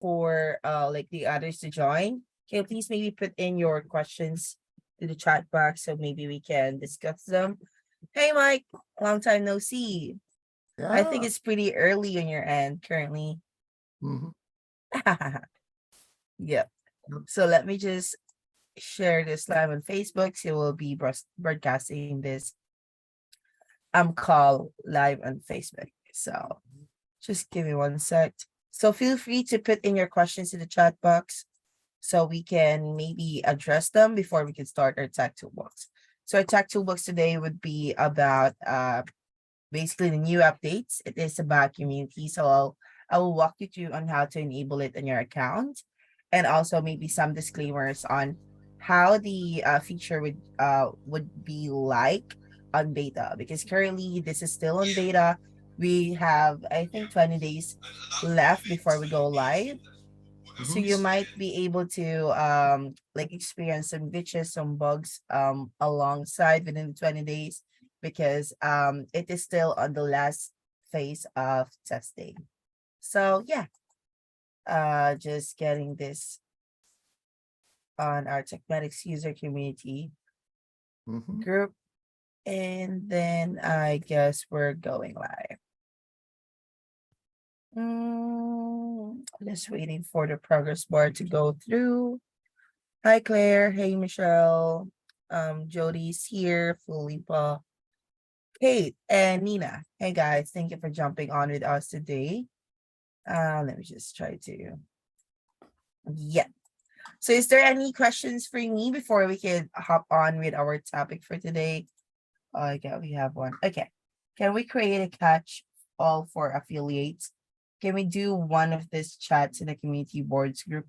for like the others to join, can you please maybe put in your questions to the chat box so maybe we can discuss them? Hey Mike, long time no see. I think Yeah. it's pretty early on your end currently. Mhm. Yep. Yep. So let me just share this live on Facebook. So we'll be broadcasting this call live on Facebook. So just give me one sec. So feel free to put in your questions in the chat box so we can maybe address them before we can start our tech toolbox. So our tech toolbox today would be about basically the new updates. It is about community. So I will walk you through on how to enable it in your account, and also maybe some disclaimers on how the feature would be like on beta, because currently this is still on beta. We have, I think, 20 days left before we go live. So you Mhm. might be able to like experience some glitches, some bugs alongside within the 20 days, because it is still on the last phase of testing. So yeah, just getting this on our TekMatix user community Mhm. group, and then I guess we're going live. Just waiting for the progress bar to go through. Hi Claire, hey Michelle, Jody's here, Felipa, Kate, and Nina. Hey guys, thank you for jumping on with us today. Let me just try to, yeah. So is there any questions for me before we can hop on with our topic for today? Okay, we have one. Okay. Can we create a catch all for affiliates? Can we do one of these chats in the community boards group?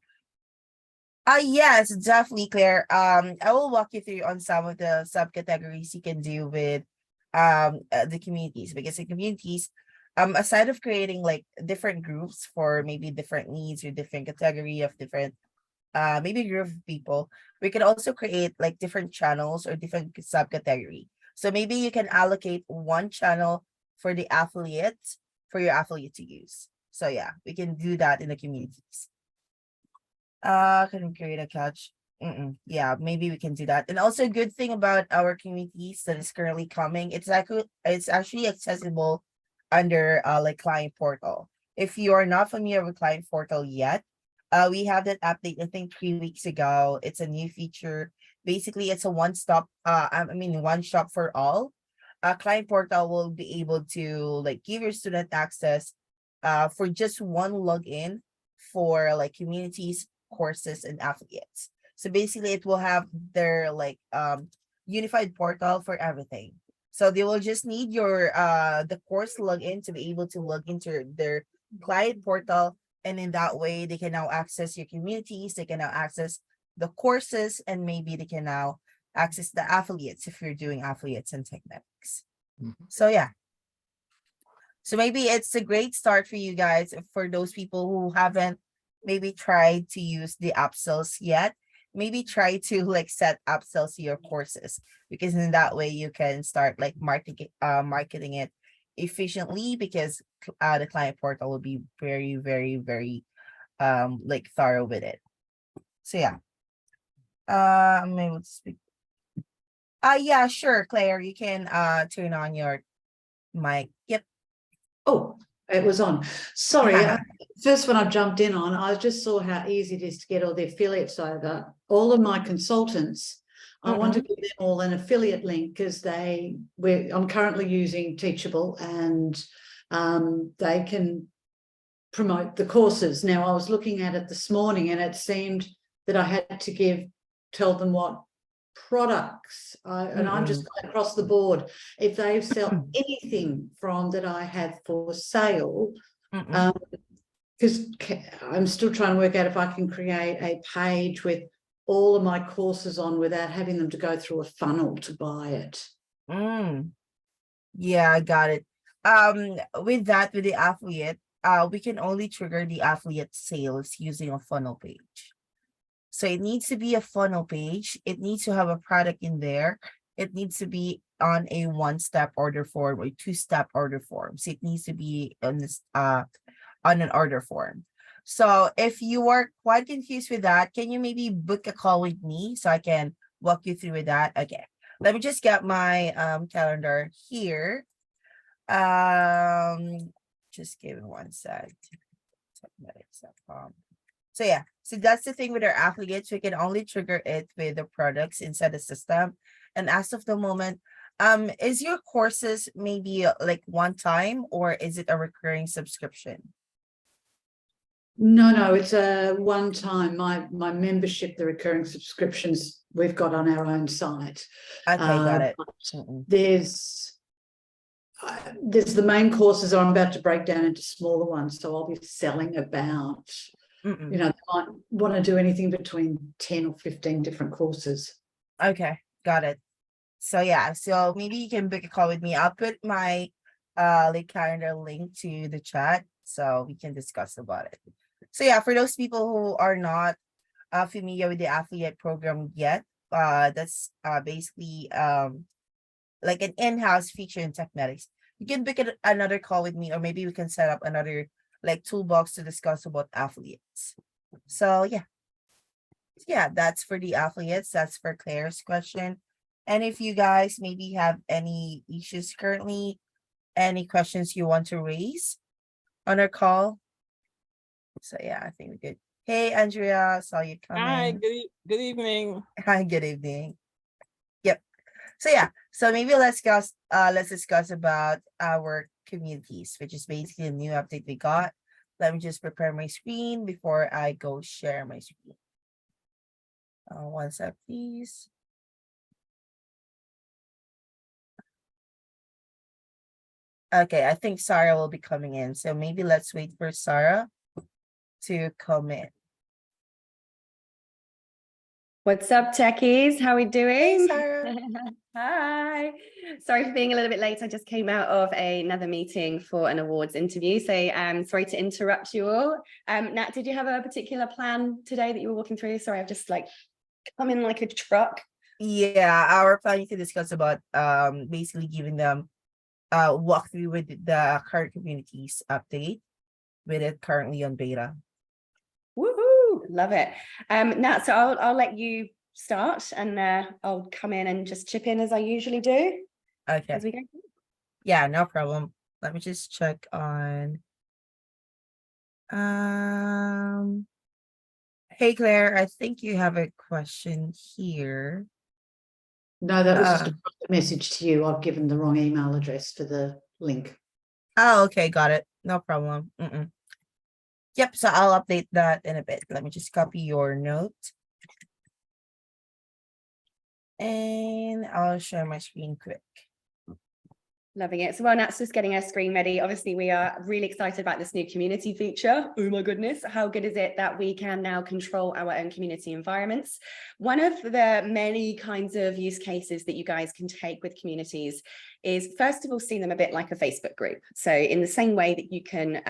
Yes, definitely, Claire. I will walk you through on some of the subcategories you can do with the communities, because the communities, aside of creating like different groups for maybe different needs or different category of different maybe group of people, we can also create like different channels or different subcategory. So maybe you can allocate one channel for the affiliate, for your affiliate to use. So yeah, we can do that in the communities. Can we create a catch? Yeah, maybe we can do that. And also, a good thing about our communities that is currently coming, it's actually accessible under like client portal. If you are not familiar with client portal yet, we have that update I think 3 weeks ago. It's a new feature. Basically, it's a one stop. I mean one shop for all. Client portal will be able to like give your student access, for just one login for like communities, courses, and affiliates. So basically it will have their like unified portal for everything. So they will just need your the course login to be able to log into their client portal, and in that way they can now access your communities, they can now access the courses, and maybe they can now access the affiliates if you're doing affiliates and techniques. Mhm. So yeah, so maybe it's a great start for you guys, for those people who haven't maybe tried to use the upsells yet. Maybe try to like set upsells to your courses, because in that way you can start like marketing it efficiently, because the client portal will be very, very, very like thorough with it. So yeah. I'm able to speak. Yeah, sure, Claire. You can turn on your mic. Yep. Oh, it was on. Sorry, first when I jumped in on, I just saw how easy it is to get all the affiliates over. All of my consultants, I want to give them all an affiliate link, because I'm currently using Teachable, and they can promote the courses. Now, I was looking at it this morning, and it seemed that I had to tell them what products, and I'm just across the board. If they sell anything from that I have for sale, because I'm still trying to work out if I can create a page with all of my courses on without having them to go through a funnel to buy it. Yeah, I got it. With that, with the affiliate, we can only trigger the affiliate sales using a funnel page. So it needs to be a funnel page. It needs to have a product in there. It needs to be on a one-step order form or two-step order form. So it needs to be on this on an order form. So if you are quite confused with that, can you maybe book a call with me so I can walk you through with that? Okay, let me just get my calendar here. Just give me one sec. TekMatix.com. So yeah, so that's the thing with our affiliates. We can only trigger it with the products inside the system. And as of the moment, is your courses maybe like one time or is it a recurring subscription? No, it's a one time. My membership, the recurring subscriptions we've got on our own site. Okay, got it. There's the main courses I'm about to break down into smaller ones, so I'll be selling about, you know, they might want to do anything between 10 or 15 different courses. Okay, got it. So yeah, so maybe you can book a call with me. I'll put my like calendar link to the chat so we can discuss about it. So yeah, for those people who are not familiar with the affiliate program yet, that's basically like an in-house feature in TekMatix. You can book another call with me, or maybe we can set up another like toolbox to discuss about affiliates. So yeah, that's for the affiliates. That's for Claire's question. And if you guys maybe have any issues currently, any questions you want to raise on our call. So yeah, I think we could. Hey, Andrea, saw you come Hi, in. good evening. Hi, good evening. Yep. So yeah, so maybe let's discuss about our communities, which is basically a new update we got. Let me just prepare my screen before I go share my screen. One sec, please. Okay, I think Sarah will be coming in. So maybe let's wait for Sarah to come in. What's up, techies? How are we doing? Hey, Sarah. Hi. Sorry for being a little bit late. I just came out of another meeting for an awards interview. So sorry to interrupt you all. Nat, did you have a particular plan today that you were walking through? Sorry, I've just like come in like a truck. Yeah, our planning to discuss about basically giving them walkthrough with the current communities update with it currently on beta. Woohoo! Love it. Nat, so I'll let you start and I'll come in and just chip in as I usually do. Okay. As we go. Yeah, no problem. Let me just check on hey Claire, I think you have a question here. No, that was just a message to you. I've given the wrong email address for the link. Oh, okay, got it. No problem. Yep, so I'll update that in a bit. Let me just copy your note. And I'll share my screen quick. Loving it. So while Nat's just getting our screen ready, obviously we are really excited about this new community feature. Oh my goodness, how good is it that we can now control our own community environments? One of the many kinds of use cases that you guys can take with communities is, first of all, see them a bit like a Facebook group. So in the same way that you can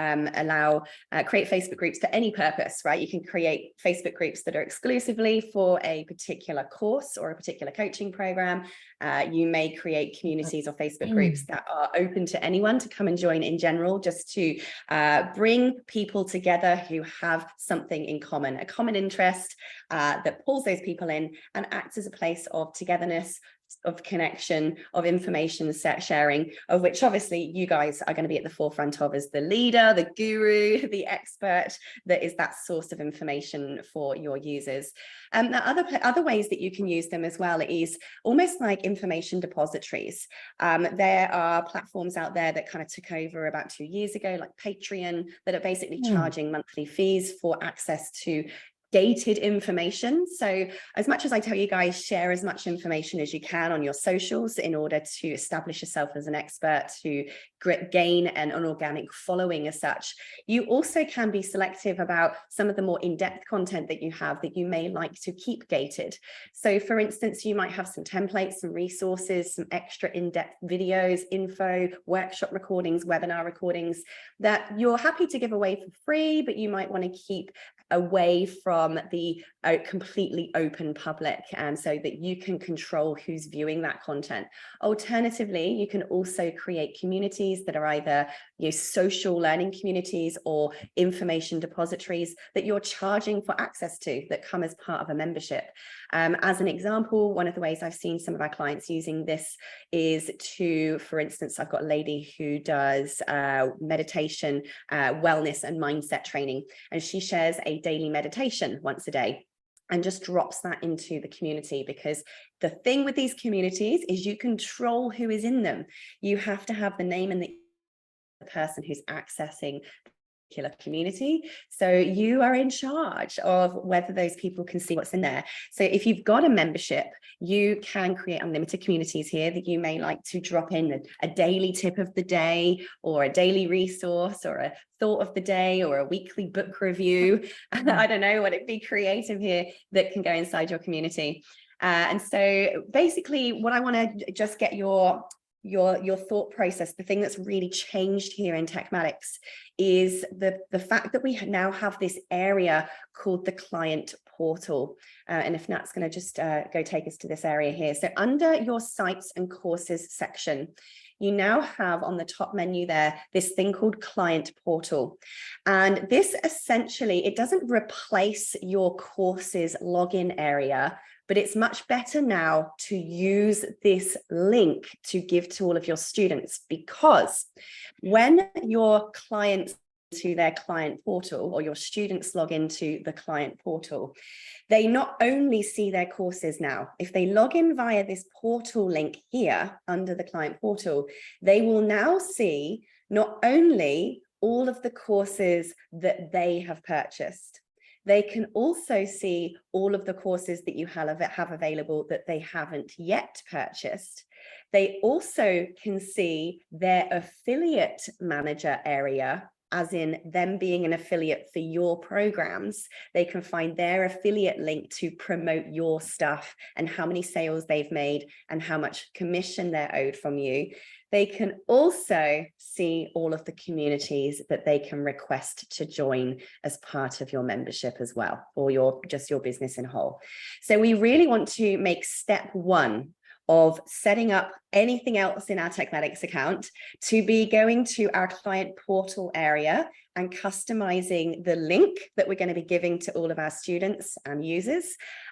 create Facebook groups for any purpose, right? You can create Facebook groups that are exclusively for a particular course or a particular coaching program. You may create communities or Facebook groups that are open to anyone to come and join in general, just to bring people together who have something in common, a common interest that pulls those people in and acts as a place of togetherness, of connection, of information sharing, of which obviously you guys are going to be at the forefront of as the leader, the guru, the expert that is that source of information for your users. Other ways that you can use them as well is almost like information depositories. There are platforms out there that kind of took over about 2 years ago, like Patreon, that are basically charging monthly fees for access to gated information. So as much as I tell you guys, share as much information as you can on your socials in order to establish yourself as an expert, to gain an organic following as such, you also can be selective about some of the more in-depth content that you have that you may like to keep gated. So for instance, you might have some templates, some resources, some extra in-depth videos, info, workshop recordings, webinar recordings that you're happy to give away for free, but you might want to keep away from the completely open public, and so that you can control who's viewing that content. Alternatively, you can also create communities that are either, social learning communities or information depositories that you're charging for access to that come as part of a membership. As an example, one of the ways I've seen some of our clients using this is to, for instance, I've got a lady who does meditation, wellness and mindset training, and she shares a daily meditation once a day and just drops that into the community, because the thing with these communities is you control who is in them. You have to have the name and the person who's accessing particular community, so you are in charge of whether those people can see what's in there. So if you've got a membership, you can create unlimited communities here that you may like to drop in a daily tip of the day, or a daily resource, or a thought of the day, or a weekly book review. I don't know, what it be creative here that can go inside your community. And so basically what I want to just get your thought process, the thing that's really changed here in TekMatix is the fact that we now have this area called the client portal. And if Nat's going to just go take us to this area here. So under your sites and courses section, you now have on the top menu there this thing called client portal. And this essentially, it doesn't replace your courses login area, but it's much better now to use this link to give to all of your students, because when your clients to their client portal, or your students log into the client portal, they not only see their courses now. If they log in via this portal link here under the client portal, they will now see not only all of the courses that they have purchased, they can also see all of the courses that you have available that they haven't yet purchased. They also can see their affiliate manager area, as in them being an affiliate for your programs. They can find their affiliate link to promote your stuff and how many sales they've made and how much commission they're owed from you. They can also see all of the communities that they can request to join as part of your membership as well, or just your business in whole. So we really want to make step one of setting up anything else in our TekMatix account to be going to our client portal area and customizing the link that we're going to be giving to all of our students and users,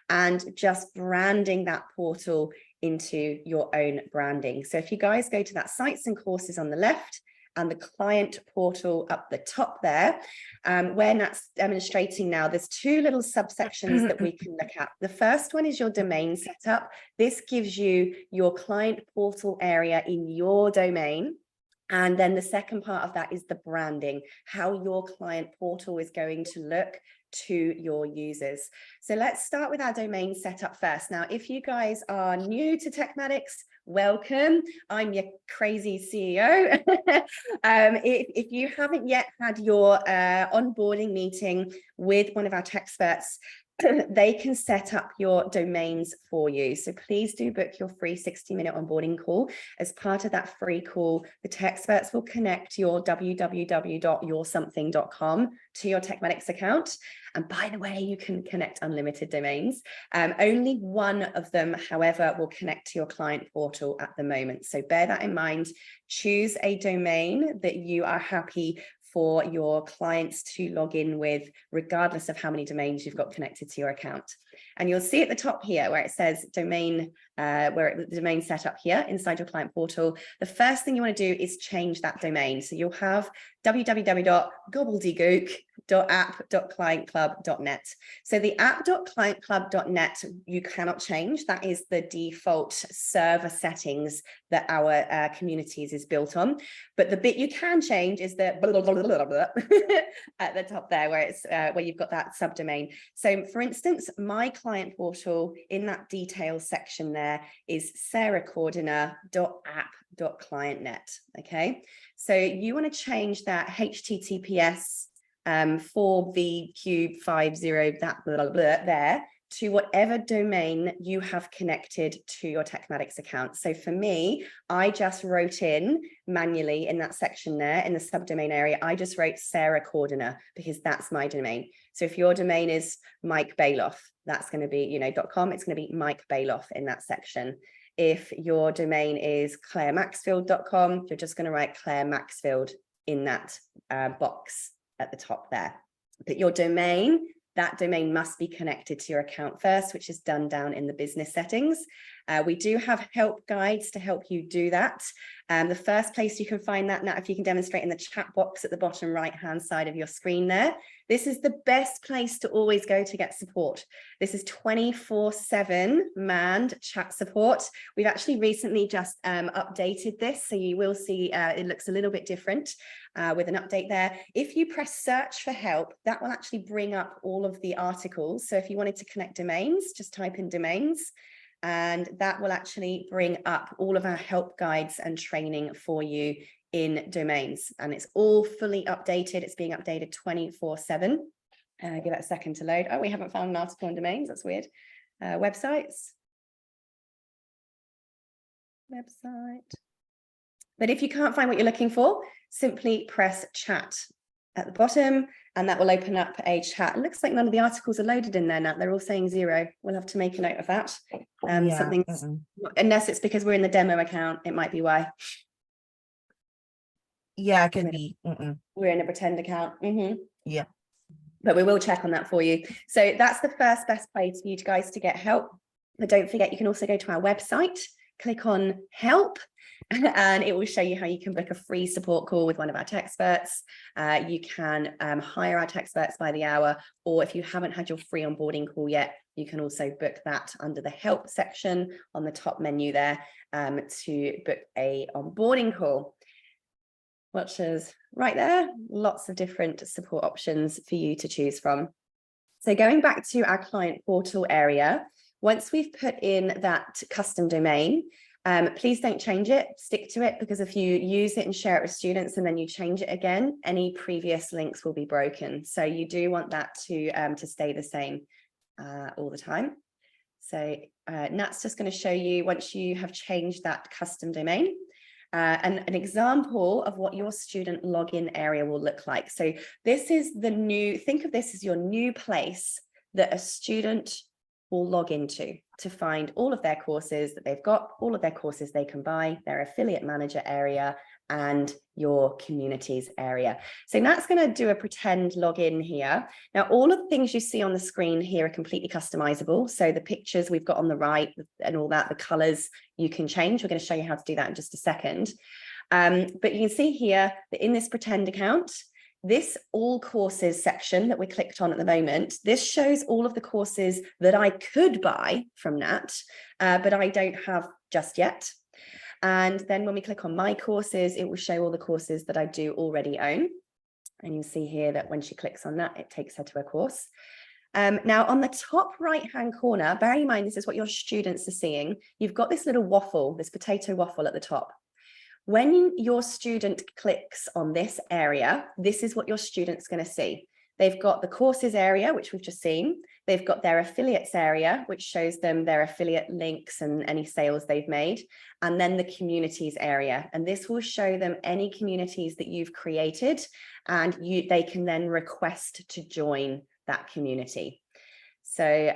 and just branding that portal into your own branding. So if you guys go to that sites and courses on the left and the client portal up the top there, where Nat's demonstrating now, there's two little subsections that we can look at. The first one is your domain setup. This gives you your client portal area in your domain. And then the second part of that is the branding, how your client portal is going to look to your users. So let's start with our domain setup first. Now, if you guys are new to TekMatix, welcome. I'm your crazy CEO. If you haven't yet had your onboarding meeting with one of our tech experts, they can set up your domains for you. So please do book your free 60-minute onboarding call. As part of that free call, the tech experts will connect your www.yoursomething.com to your TekMatix account. And by the way, you can connect unlimited domains. Only one of them, however, will connect to your client portal at the moment. So bear that in mind. Choose a domain that you are happy for your clients to log in with, regardless of how many domains you've got connected to your account. And you'll see at the top here where it says domain, the domain setup here inside your client portal. The first thing you want to do is change that domain. So you'll have www.gobbledygook.app.clientclub.net. So the app.clientclub.net you cannot change. That is the default server settings that our communities is built on. But the bit you can change is the blah, blah, blah, blah, blah, at the top there, where it's where you've got that subdomain. So for instance, my client portal in that details section there is sarahcordiner.app.clientnet. Okay, so you want to change that HTTPS 4v350 that blah, blah, blah, there to whatever domain you have connected to your TekMatix account. So for me, I just wrote in manually in that section there in the subdomain area, I just wrote Sarah Cordiner because that's my domain. So if your domain is Mike Bailoff, that's going to be, .com, it's going to be Mike Bailoff in that section. If your domain is ClaireMaxfield.com, you're just going to write Claire Maxfield in that box at the top there. But your domain, that domain must be connected to your account first, which is done down in the business settings. We do have help guides to help you do that. The first place you can find that, now, if you can demonstrate in the chat box at the bottom right-hand side of your screen there, this is the best place to always go to get support. This is 24/7 manned chat support. We've actually recently just updated this, so you will see it looks a little bit different with an update there. If you press search for help, that will actually bring up all of the articles. So if you wanted to connect domains, just type in domains, and that will actually bring up all of our help guides and training for you in domains. And it's all fully updated. It's being updated 24/7. Give it a second to load. Oh, we haven't found an article on domains. That's weird. Websites. Website. But if you can't find what you're looking for, simply press chat at the bottom, and that will open up a chat. It looks like none of the articles are loaded in there now. They're all saying 0. We'll have to make a note of that. Something's, unless it's because we're in the demo account, it might be why. Yeah, it could be. We're in a pretend account. Yeah. But we will check on that for you. So that's the first best place for you guys to get help. But don't forget, you can also go to our website, click on help, and it will show you how you can book a free support call with one of our tech experts. You can hire our tech experts by the hour, or if you haven't had your free onboarding call yet, you can also book that under the help section on the top menu there to book a onboarding call. Which is right there, lots of different support options for you to choose from. So going back to our client portal area, once we've put in that custom domain, please don't change it, stick to it, because if you use it and share it with students and then you change it again, any previous links will be broken. So you do want that to stay the same all the time. So Nat's just going to show you once you have changed that custom domain. And an example of what your student login area will look like. So this is the new, think of this as your new place that a student will log into to find all of their courses that they've got, all of their courses they can buy, their affiliate manager area, and your communities area. So Nat's going to do a pretend login here. Now, all of the things you see on the screen here are completely customizable. So the pictures we've got on the right and all that, the colors you can change. We're going to show you how to do that in just a second. But you can see here that in this pretend account, this all courses section that we're clicked on at the moment, this shows all of the courses that I could buy from Nat, but I don't have just yet. And then when we click on my courses, it will show all the courses that I do already own. And you'll see here that when she clicks on that, it takes her to a course. Now on the top right-hand corner, bearing in mind, this is what your students are seeing. You've got this little waffle, this potato waffle at the top. When your student clicks on this area, this is what your student's going to see. They've got the courses area, which we've just seen. They've got their affiliates area, which shows them their affiliate links and any sales they've made. And then the communities area. And this will show them any communities that you've created, and they can then request to join that community. So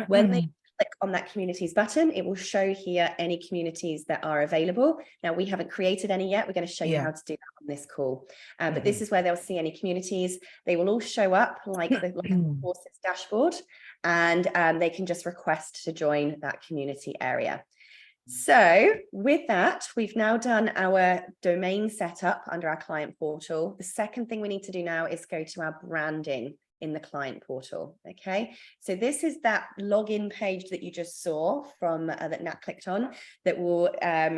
when they click on that communities button, it will show here any communities that are available. Now, we haven't created any yet. We're going to show you how to do that on this call. But this is where they'll see any communities. They will all show up like the courses dashboard, and they can just request to join that community area. So with that, we've now done our domain setup under our client portal. The second thing we need to do now is go to our branding in the client portal. Okay, so this is that login page that you just saw from that Nat clicked on, that will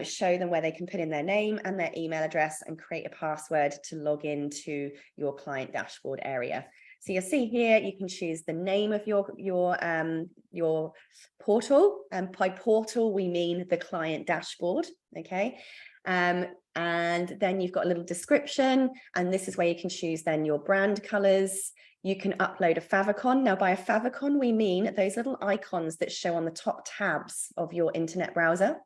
show them where they can put in their name and their email address and create a password to log into your client dashboard area. So you'll see here, you can choose the name of your portal, and by portal we mean the client dashboard. Okay, and then you've got a little description, and this is where you can choose then your brand colors. You can upload a favicon. Now, by a favicon, we mean those little icons that show on the top tabs of your internet browser.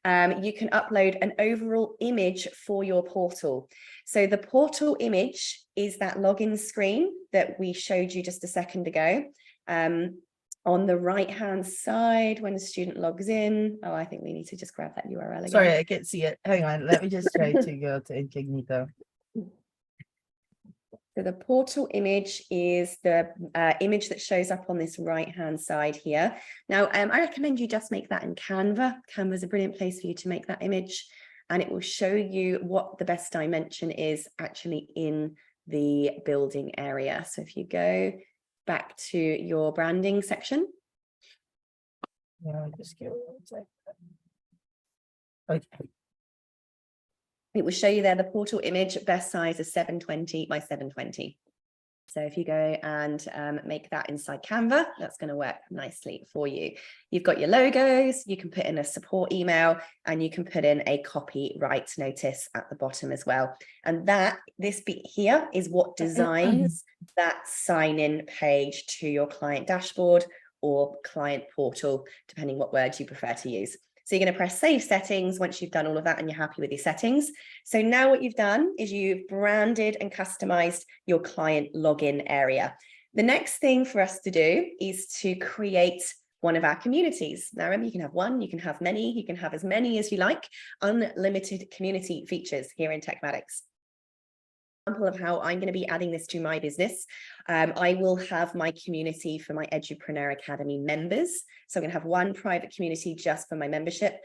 You can upload an overall image for your portal. So the portal image is that login screen that we showed you just a second ago. On the right-hand side, when the student logs in, I think we need to just grab that URL again. Sorry, I can't see it. Hang on, let me just try to go to incognito. So the portal image is the image that shows up on this right-hand side here. Now, I recommend you just make that in Canva. Canva is a brilliant place for you to make that image, and it will show you what the best dimension is actually in the building area. So if you go back to your branding section. Yeah, just give it 1 second. Okay. It will show you there the portal image, best size is 720 by 720. So if you go and make that inside Canva, that's going to work nicely for you. You've got your logos, you can put in a support email, and you can put in a copyright notice at the bottom as well. And this bit here is what designs that sign-in page to your client dashboard or client portal, depending what words you prefer to use. So you're going to press save settings once you've done all of that and you're happy with your settings. So now what you've done is you've branded and customized your client login area. The next thing for us to do is to create one of our communities. Now, remember, you can have one, you can have many, you can have as many as you like, unlimited community features here in TekMatix. Of how I'm going to be adding this to my business. I will have my community for my Edupreneur Academy members. So I'm going to have one private community just for my membership.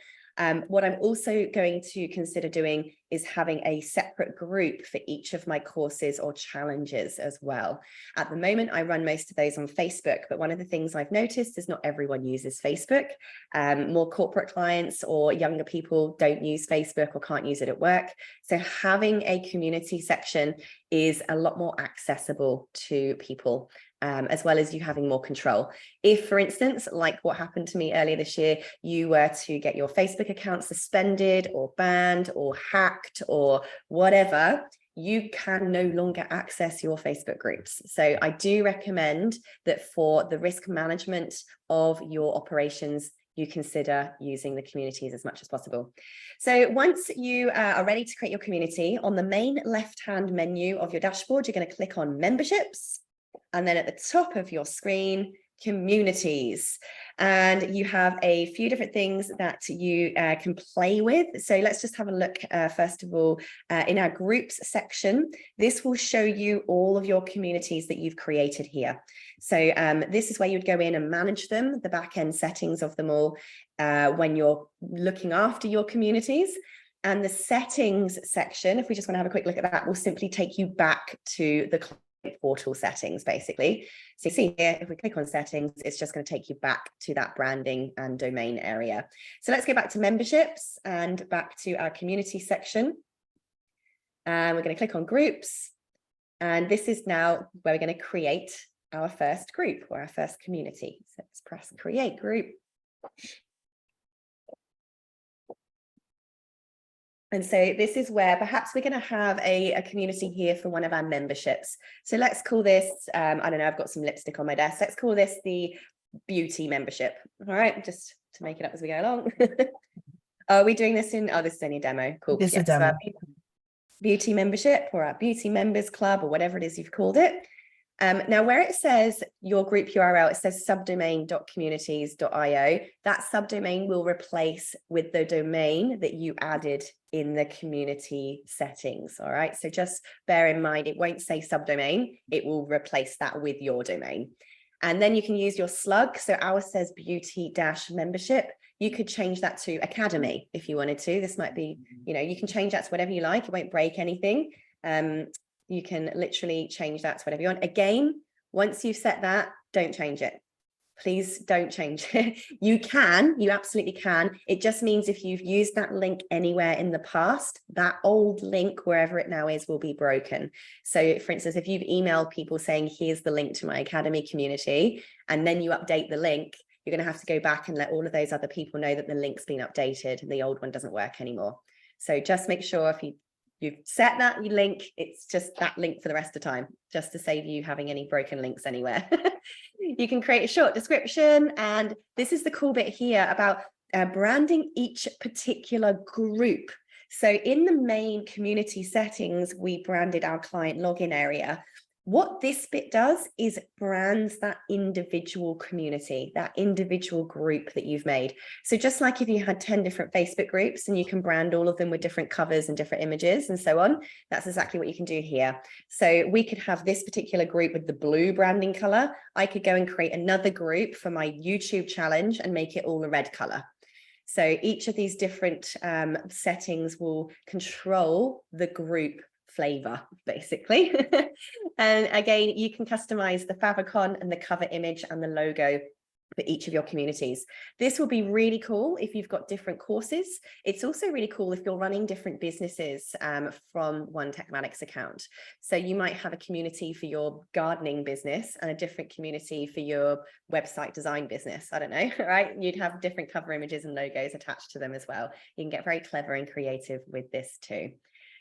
What I'm also going to consider doing is having a separate group for each of my courses or challenges as well. At the moment, I run most of those on Facebook, but one of the things I've noticed is not everyone uses Facebook. More corporate clients or younger people don't use Facebook or can't use it at work. So having a community section is a lot more accessible to people. As well as you having more control. If, for instance, like what happened to me earlier this year, you were to get your Facebook account suspended or banned or hacked or whatever, you can no longer access your Facebook groups. So I do recommend that for the risk management of your operations, you consider using the communities as much as possible. So once you are ready to create your community, on the main left-hand menu of your dashboard, you're going to click on memberships. And then at the top of your screen, communities. And you have a few different things that you can play with. So let's just have a look, first of all, in our groups section. This will show you all of your communities that you've created here. So this is where you'd go in and manage them, the back end settings of them all, when you're looking after your communities. And the settings section, if we just want to have a quick look at that, will simply take you back to the portal settings, basically. So you see here, if we click on settings, it's just going to take you back to that branding and domain area. So let's go back to memberships and back to our community section. And we're going to click on groups. And this is now where we're going to create our first group or our first community. So let's press create group. And so this is where perhaps we're going to have a community here for one of our memberships. So let's call this, I don't know, I've got some lipstick on my desk. Let's call this the beauty membership. All right, just to make it up as we go along. Are we doing this in, oh, this is only a demo. Cool. This is a demo. So beauty membership or our beauty members club or whatever it is you've called it. Now, where it says your group URL, it says subdomain.communities.io. That subdomain will replace with the domain that you added in the community settings. All right. So just bear in mind, it won't say subdomain. It will replace that with your domain. And then you can use your slug. So ours says beauty-membership. You could change that to academy if you wanted to. This might be, you know, you can change that to whatever you like. It won't break anything. You can literally change that to whatever you want. Again, once you've set that, don't change it. Please don't change it. You absolutely can. It just means if you've used that link anywhere in the past, that old link, wherever it now is, will be broken. So for instance, if you've emailed people saying, here's the link to my Academy community, and then you update the link, you're going to have to go back and let all of those other people know that the link's been updated and the old one doesn't work anymore. So just make sure if you've set that link, it's just that link for the rest of the time, just to save you having any broken links anywhere. You can create a short description. And this is the cool bit here about branding each particular group. So in the main community settings, we branded our client login area. What this bit does is brands that individual community, that individual group that you've made. So just like if you had 10 different Facebook groups and you can brand all of them with different covers and different images and so on, that's exactly what you can do here. So we could have this particular group with the blue branding color. I could go and create another group for my YouTube challenge and make it all a red color. So each of these different settings will control the group flavor, basically. And again, you can customize the favicon and the cover image and the logo for each of your communities. This will be really cool if you've got different courses. It's also really cool if you're running different businesses from one TekMatix account. So you might have a community for your gardening business and a different community for your website design business. I don't know, right? You'd have different cover images and logos attached to them as well. You can get very clever and creative with this too.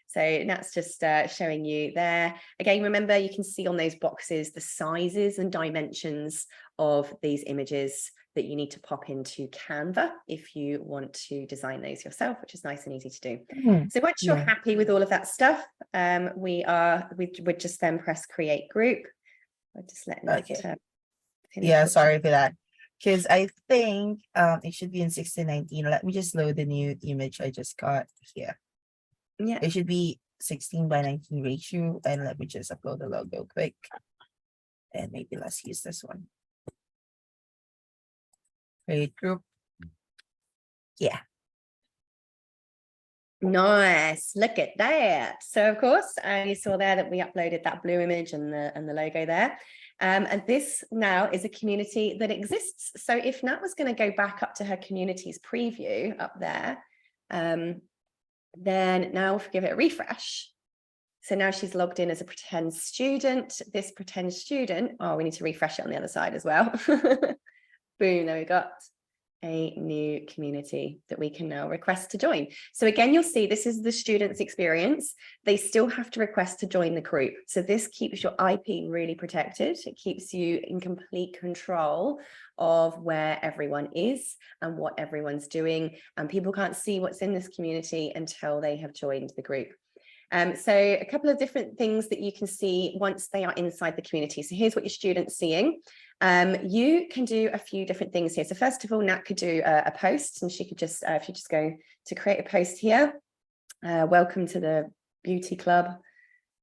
So that's just showing you there. Again, remember, you can see on those boxes the sizes and dimensions of these images that you need to pop into Canva if you want to design those yourself, which is nice and easy to do. So once you're happy with all of that stuff, we would just then press create group. I'll just let that yeah, sorry for that. Because I think it should be in 16:19. Let me just load the new image I just got here. Yeah, it should be 16:19 ratio, and let me just upload the logo quick. And maybe let's use this one. Create group. Yeah. nice. Look at that. So of course, you saw there that we uploaded that blue image and the logo there. And this now is a community that exists. So if Nat was going to go back up to her communities preview up there, then now if we give it a refresh. So now she's logged in as a pretend student. This pretend student, oh, we need to refresh it on the other side as well. Boom, there we got a new community that we can now request to join. So again, you'll see this is the student's experience. They still have to request to join the group. So this keeps your IP really protected. It keeps you in complete control of where everyone is and what everyone's doing. And people can't see what's in this community until they have joined the group. So a couple of different things that you can see once they are inside the community. So here's what your student's seeing. You can do a few different things here. So first of all, Nat could do a post, and she could just, if you just go to create a post here, welcome to the beauty club,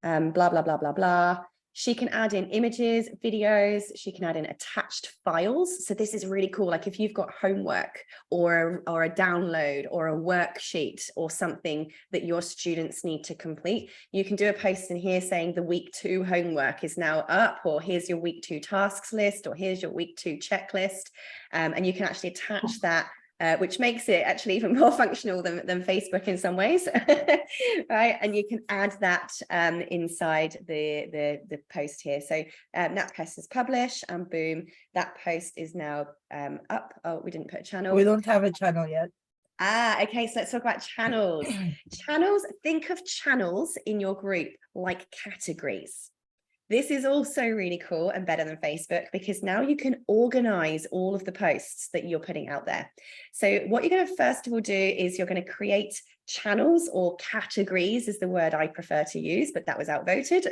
blah, blah, blah, blah, blah. She can add in images, videos, she can add in attached files. So this is really cool. Like if you've got homework or a download or a worksheet or something that your students need to complete, you can do a post in here saying the week 2 homework is now up, or here's your week 2 tasks list, or here's your week 2 checklist. And you can actually attach that, which makes it actually even more functional than Facebook in some ways, right? And you can add that inside the post here. So Nat presses publish, and boom, that post is now up. Oh, we didn't put a channel. We don't have a channel yet. Okay, so let's talk about channels. Channels, think of channels in your group like categories. This is also really cool and better than Facebook, because now you can organize all of the posts that you're putting out there. So what you're going to first of all do is you're going to create channels, or categories is the word I prefer to use, but that was outvoted,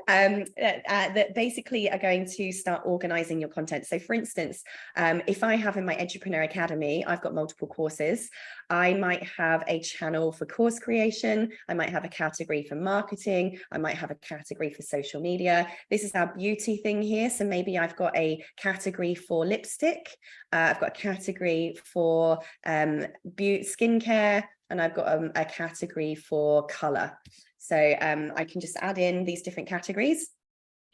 that basically are going to start organizing your content. So for instance, if I have in my Edupreneur Academy, I've got multiple courses. I might have a channel for course creation. I might have a category for marketing. I might have a category for social media. This is our beauty thing here. So maybe I've got a category for lipstick. I've got a category for skincare, and I've got a category for color. So I can just add in these different categories.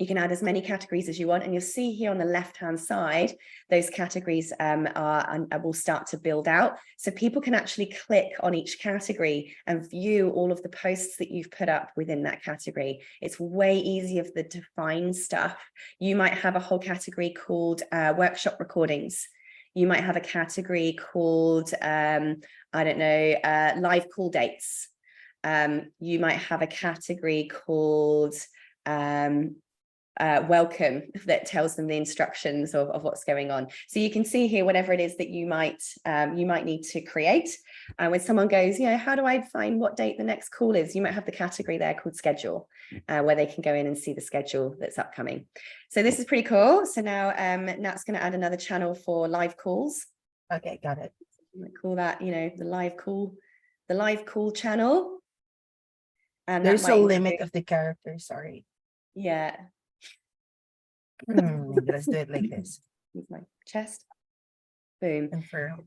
You can add as many categories as you want, and you'll see here on the left-hand side, those categories will start to build out. So people can actually click on each category and view all of the posts that you've put up within that category. It's way easier for the defined stuff. You might have a whole category called workshop recordings. You might have a category called, I don't know, live call dates. You might have a category called, welcome that tells them the instructions of what's going on. So you can see here whatever it is that you might need to create. And when someone goes, how do I find what date the next call is? You might have the category there called schedule, where they can go in and see the schedule that's upcoming. So this is pretty cool. So now Nat's going to add another channel for live calls. Okay, got it. You might call that, the live call channel. And There's a limit of the characters, sorry. Yeah. Let's do it like this. Use my chest. Boom. Confirm.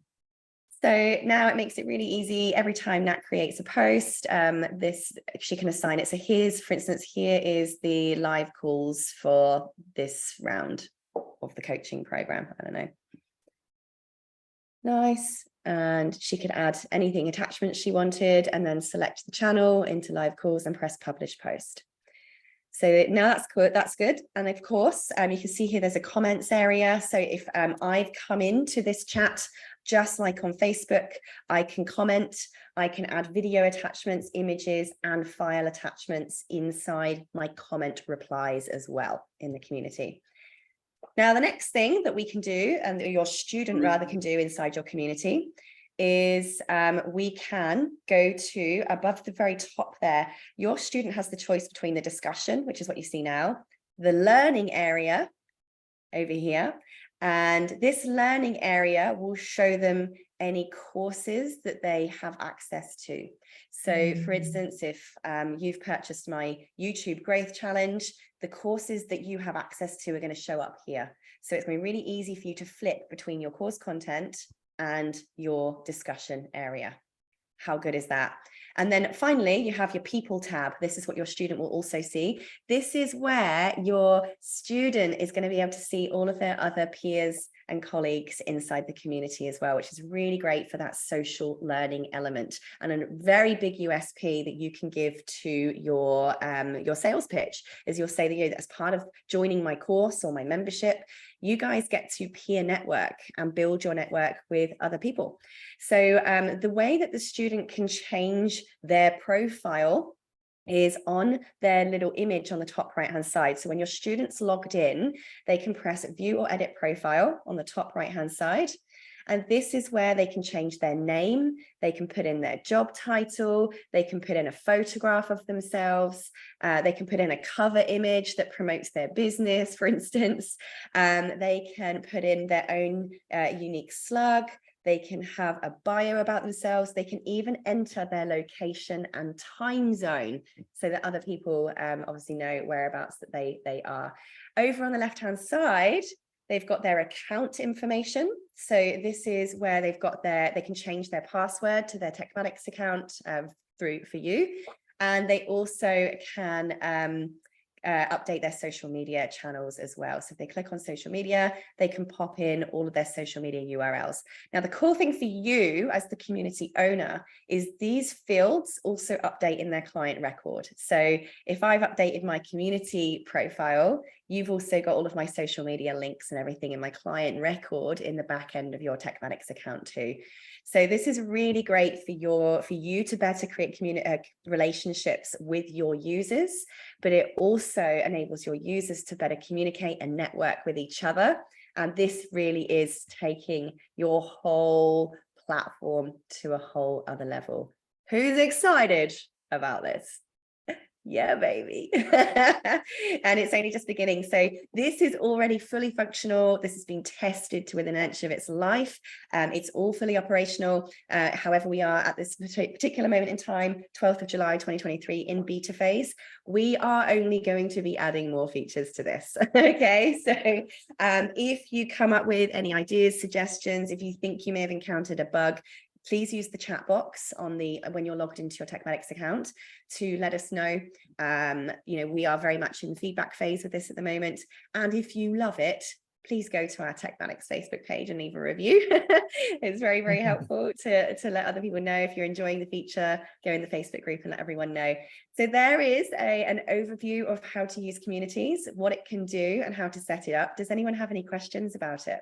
So now it makes it really easy. Every time Nat creates a post, she can assign it. So for instance, here is the live calls for this round of the coaching program. I don't know. Nice. And she could add anything attachments she wanted and then select the channel into live calls and press publish post. So now that's good. That's good. And of course, you can see here there's a comments area. So if I've come into this chat, just like on Facebook, I can comment, I can add video attachments, images, and file attachments inside my comment replies as well in the community. Now, the next thing that we can do, and your student rather can do inside your community, is we can go to above the very top there. Your student has the choice between the discussion, which is what you see now, the learning area over here, and this learning area will show them any courses that they have access to. So for instance, if you've purchased my YouTube Growth Challenge, the courses that you have access to are going to show up here. So it's going to be really easy for you to flip between your course content and your discussion area. How good is that? And then finally, you have your people tab. This is what your student will also see. This is where your student is going to be able to see all of their other peers and colleagues inside the community as well, which is really great for that social learning element, and a very big USP that you can give to your sales pitch is you'll say that as part of joining my course or my membership, you guys get to peer network and build your network with other people. So the way that the student can change their profile is on their little image on the top right hand side. So when your student's logged in, they can press view or edit profile on the top right hand side. And this is where they can change their name, they can put in their job title, they can put in a photograph of themselves, they can put in a cover image that promotes their business, for instance. They can put in their own unique slug. They can have a bio about themselves. They can even enter their location and time zone so that other people obviously know whereabouts that they are. Over on the left-hand side, they've got their account information. So this is where they've got they can change their password to their TekMatix account for you. And they also can update their social media channels as well. So if they click on social media, they can pop in all of their social media URLs. Now, the cool thing for you as the community owner is these fields also update in their client record. So if I've updated my community profile, you've also got all of my social media links and everything in my client record in the back end of your TekMatix account too. So this is really great for you to better create relationships with your users, but it also enables your users to better communicate and network with each other. And this really is taking your whole platform to a whole other level. Who's excited about this? Yeah, baby. And it's only just beginning. So this is already fully functional. This has been tested to within an inch of its life. It's all fully operational. However, we are at this particular moment in time, 12th of July, 2023 in beta phase. We are only going to be adding more features to this. Okay, so if you come up with any ideas, suggestions, if you think you may have encountered a bug, please use the chat box when you're logged into your TekMatix account to let us know. We are very much in the feedback phase with this at the moment. And if you love it, please go to our TekMatix Facebook page and leave a review. It's very, very helpful to let other people know. If you're enjoying the feature, go in the Facebook group and let everyone know. So there is an overview of how to use communities, what it can do and how to set it up. Does anyone have any questions about it?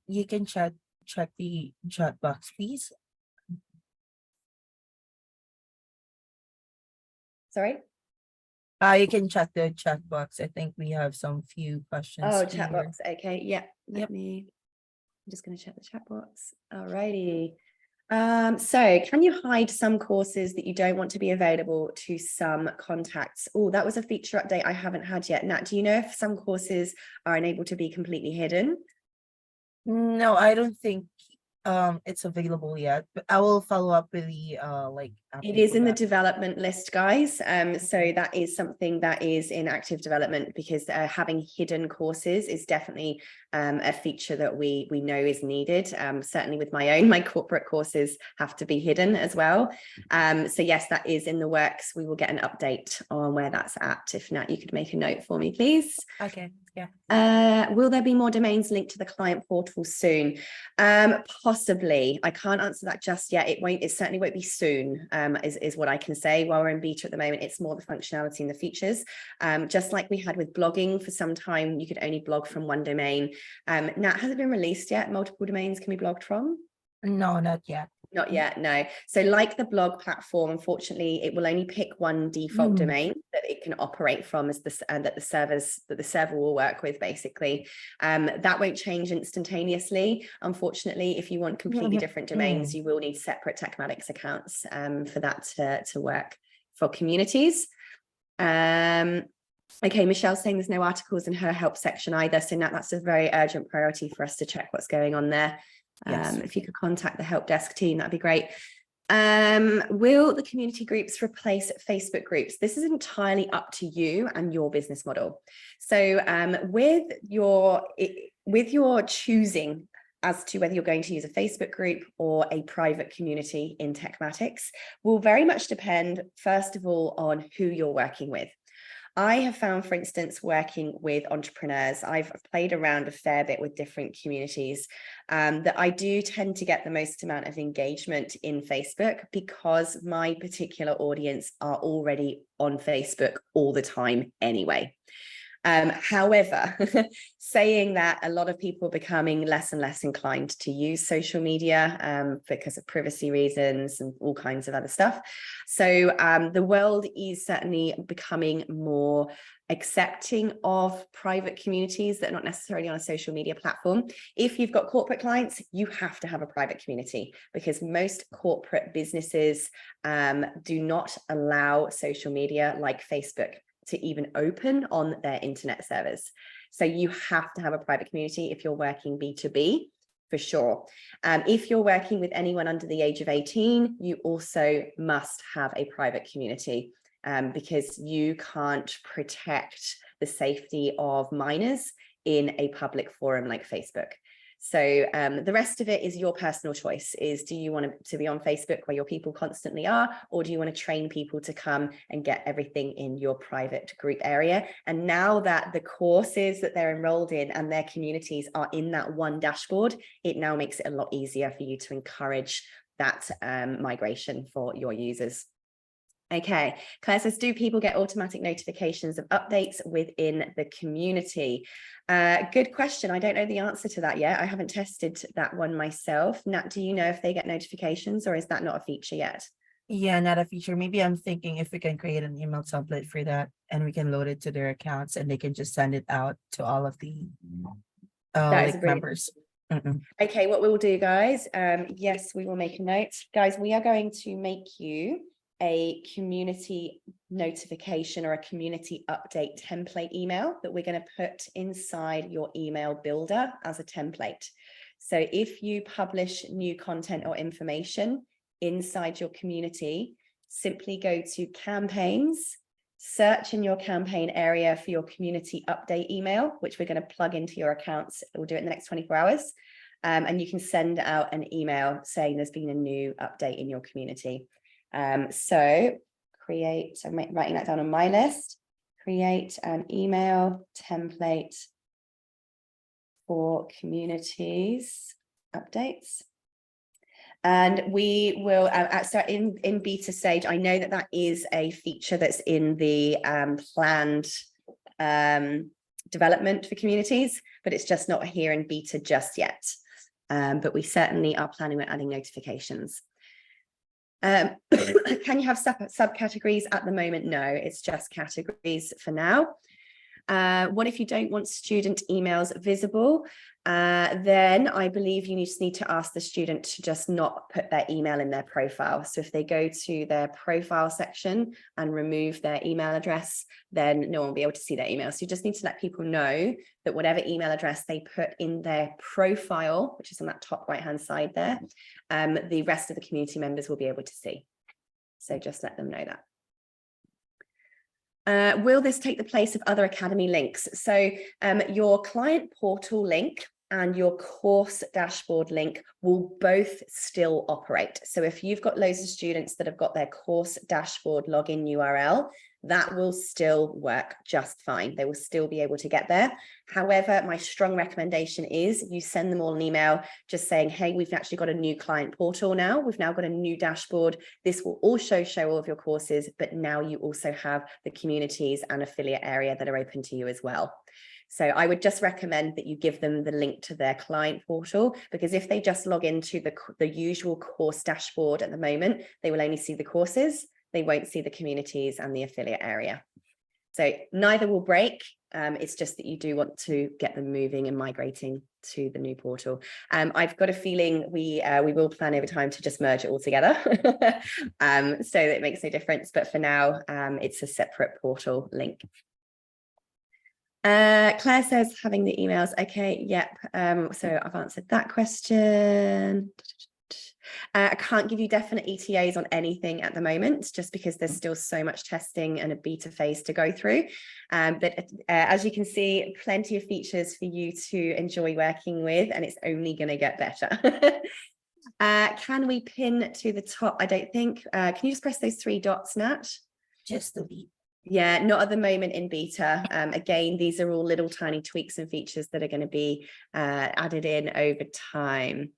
You can check the chat box, please. Sorry? You can check the chat box. I think we have some few questions Oh, chat here. box. Okay, yeah. Yep. I'm just going to check the chat box. Alrighty. So can you hide some courses that you don't want to be available to some contacts? Oh, that was a feature update I haven't had yet. Nat, do you know if some courses are unable to be completely hidden? No, I don't think it's available yet, but I will follow up with the like It update is with in the that. development list, guys. So Okay. that is something that is in active development, because having hidden courses is definitely a feature that we know is needed. Certainly with my own, my corporate courses have to be hidden as well. So yes, that is in the works. We will get an update on where that's at. If Nat, you could make a note for me, please. Okay, yeah. Will there be more domains linked to the client portal soon? Possibly. I can't answer that just yet. It certainly won't be soon, is what I can say. While we're in beta at the moment, it's more the functionality and the features. Just like we had with blogging for some time, you could only blog from one domain. Nat, has it been released yet? Multiple domains can be blogged from? No, not yet. Not yet, no. So like the blog platform, unfortunately, it will only pick one default domain that it can operate from as this, and that the server will work with, basically. That won't change instantaneously. Unfortunately, if you want completely different domains, you will need separate TekMatix accounts for that to work for communities. Okay, Michelle's saying there's no articles in her help section either. So that's a very urgent priority for us to check what's going on there. Yes. If you could contact the help desk team, that'd be great. Will the community groups replace Facebook groups? This is entirely up to you and your business model. So with your choosing as to whether you're going to use a Facebook group or a private community in TekMatix will very much depend, first of all, on who you're working with. I have found, for instance, working with entrepreneurs, I've played around a fair bit with different communities, that I do tend to get the most amount of engagement in Facebook because my particular audience are already on Facebook all the time anyway. However, saying that, a lot of people are becoming less and less inclined to use social media because of privacy reasons and all kinds of other stuff. So the world is certainly becoming more accepting of private communities that are not necessarily on a social media platform. If you've got corporate clients, you have to have a private community because most corporate businesses do not allow social media like Facebook to even open on their internet servers. So you have to have a private community if you're working B2B, for sure. If you're working with anyone under the age of 18, you also must have a private community because you can't protect the safety of minors in a public forum like Facebook. So the rest of it is your personal choice. Is do you want to be on Facebook where your people constantly are, or do you want to train people to come and get everything in your private group area? And now that the courses that they're enrolled in and their communities are in that one dashboard, it now makes it a lot easier for you to encourage that migration for your users. Okay, Claire says, do people get automatic notifications of updates within the community? Good question. I don't know the answer to that yet. I haven't tested that one myself. Nat, do you know if they get notifications or is that not a feature yet? Yeah, not a feature. Maybe I'm thinking if we can create an email template for that and we can load it to their accounts and they can just send it out to all of the like members. Okay, what we will do, guys, yes, we will make a note. Guys, we are going to make you a community notification or a community update template email that we're going to put inside your email builder as a template. So if you publish new content or information inside your community, simply go to campaigns, search in your campaign area for your community update email, which we're going to plug into your accounts. We'll do it in the next 24 hours. And you can send out an email saying there's been a new update in your community. So create, I'm writing that down on my list, create an email template for communities updates. And we will start in beta stage. I know that that is a feature that's in the planned development for communities, but it's just not here in beta just yet. But we certainly are planning on adding notifications. Can you have subcategories at the moment? No, it's just categories for now. What if you don't want student emails visible? Then I believe you just need to ask the student to just not put their email in their profile. So if they go to their profile section and remove their email address, then no one will be able to see their email. So you just need to let people know that whatever email address they put in their profile, which is on that top right-hand side there, the rest of the community members will be able to see. So just let them know that. Will this take the place of other Academy links? So your client portal link and your course dashboard link will both still operate. So if you've got loads of students that have got their course dashboard login URL, that will still work just fine. They will still be able to get there. However, my strong recommendation is you send them all an email just saying, hey, we've actually got a new client portal now. We've now got a new dashboard. This will also show all of your courses, but now you also have the communities and affiliate area that are open to you as well. So I would just recommend that you give them the link to their client portal, because if they just log into the usual course dashboard at the moment, they will only see the courses. They won't see the communities and the affiliate area. So neither will break. It's just that you do want to get them moving and migrating to the new portal. I've got a feeling we will plan over time to just merge it all together. So that it makes no difference. But for now, it's a separate portal link. Claire says having the emails. Okay, yep. So I've answered that question. I can't give you definite ETAs on anything at the moment, just because there's still so much testing and a beta phase to go through. But as you can see, plenty of features for you to enjoy working with, and it's only going to get better. Can we pin to the top? I don't think. Can you just press those 3 dots, Nat? Just the beat. Yeah, not at the moment in beta. Again, these are all little tiny tweaks and features that are going to be added in over time.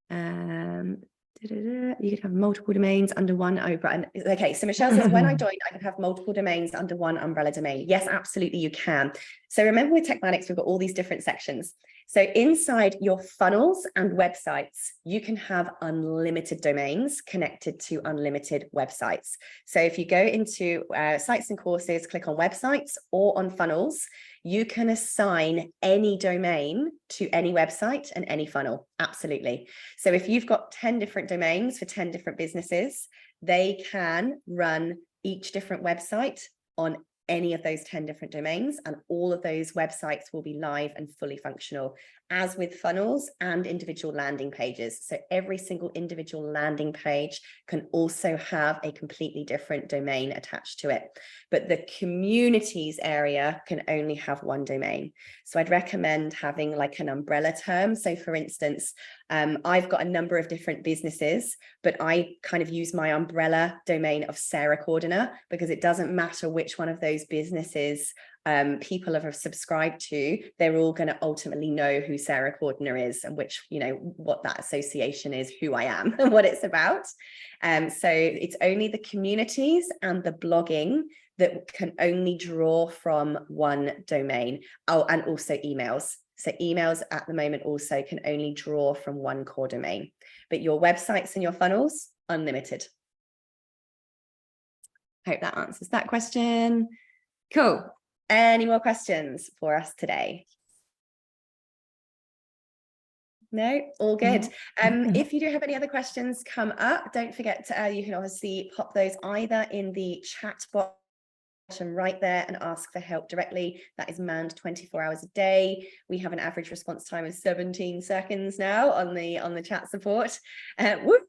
You could have multiple domains under one umbrella. Okay, so Michelle says, when I joined, I could have multiple domains under one umbrella domain. Yes, absolutely, you can. So remember with TekMatix, we've got all these different sections. So inside your funnels and websites, you can have unlimited domains connected to unlimited websites. So if you go into sites and courses, click on websites or on funnels, you can assign any domain to any website and any funnel. Absolutely. So if you've got 10 different domains for 10 different businesses, they can run each different website on any of those 10 different domains, and all of those websites will be live and fully functional, as with funnels and individual landing pages. So every single individual landing page can also have a completely different domain attached to it. But the communities area can only have one domain. So I'd recommend having like an umbrella term. So for instance, I've got a number of different businesses, but I kind of use my umbrella domain of Sarah Cordiner, because it doesn't matter which one of those businesses people have subscribed to, they're all going to ultimately know who Sarah Cordiner is, and which, you know, what that association is, who I am and what it's about. So it's only the communities and the blogging that can only draw from one domain. Oh, and also emails. So emails at the moment also can only draw from one core domain, but your websites and your funnels, unlimited. Hope that answers that question. Cool. Any more questions for us today? No, all good. If you do have any other questions come up, don't forget to, you can obviously pop those either in the chat box right there and ask for help directly. That is manned 24 hours a day. We have an average response time of 17 seconds now on the chat support. Whoop.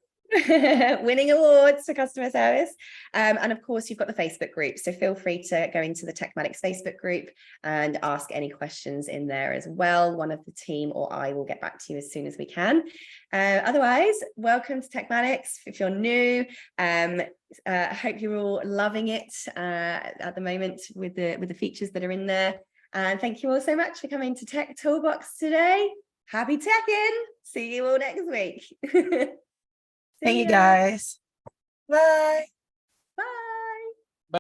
Winning awards for customer service. And of course, you've got the Facebook group. So feel free to go into the TekMatix Facebook group and ask any questions in there as well. One of the team or I will get back to you as soon as we can. Otherwise, welcome to TekMatix. If you're new, I hope you're all loving it at the moment with the features that are in there. And thank you all so much for coming to Tech Toolbox today. Happy teching. See you all next week. Thank you guys. Bye.